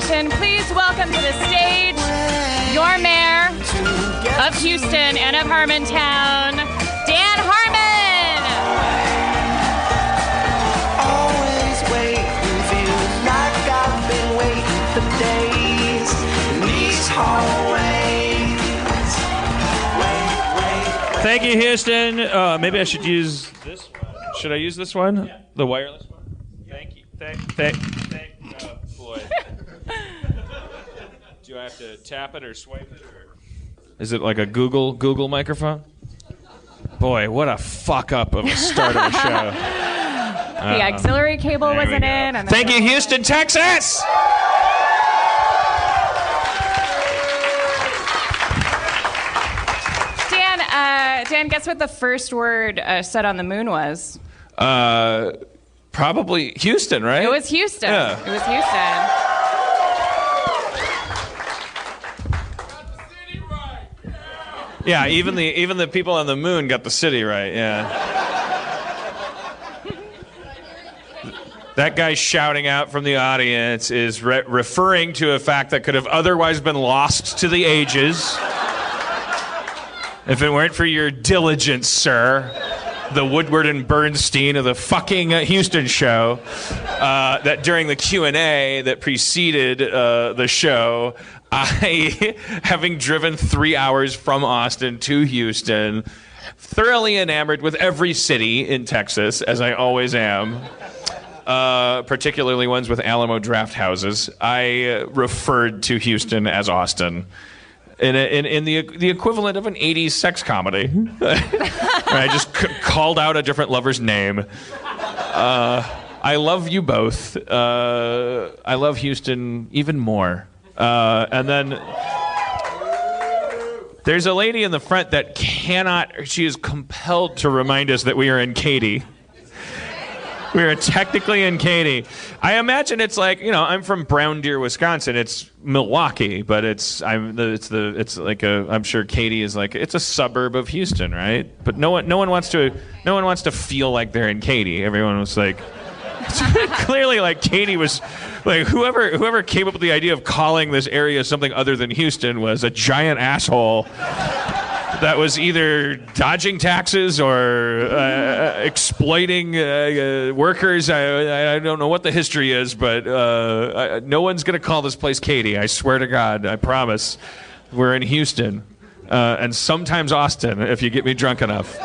session. Please welcome to the stage your mayor of Houston and of Harmontown, Dan Harmon. Always waiting, feels like I've been waiting for days in these hallways. Wait. Thank you, Houston. Maybe I should use this one. Should I use this one? Yeah. The wireless one? Thank you. Thank. Oh, boy. Do I have to tap it or swipe it? Or is it like a Google microphone? Boy, what a fuck up of a start of a show. The auxiliary cable wasn't in. And Thank you, Houston, Texas! Dan, guess what the first word said on the moon was? Probably Houston, right? It was Houston. Yeah. It was Houston. Yeah, even the people on the moon got the city right. Yeah. That guy shouting out from the audience is referring to a fact that could have otherwise been lost to the ages. If it weren't for your diligence, sir, the Woodward and Bernstein of the fucking Houston show, that during the Q&A that preceded the show, I, having driven 3 hours from Austin to Houston, thoroughly enamored with every city in Texas, as I always am, particularly ones with Alamo draft houses, I referred to Houston as Austin. In the equivalent of an 80s sex comedy. I just called out a different lover's name. I love you both. I love Houston even more. And then there's a lady in the front that she is compelled to remind us that we are in Katy. We are technically in Katy. I imagine it's like, I'm from Brown Deer, Wisconsin. It's Milwaukee, but I'm sure Katy is like, it's a suburb of Houston, right? But no one wants to feel like they're in Katy. Everyone was like, clearly like Katy was like, whoever came up with the idea of calling this area something other than Houston was a giant asshole. That was either dodging taxes or exploiting workers. I don't know what the history is, but no one's going to call this place Katy. I swear to God. I promise. We're in Houston. And sometimes Austin, if you get me drunk enough.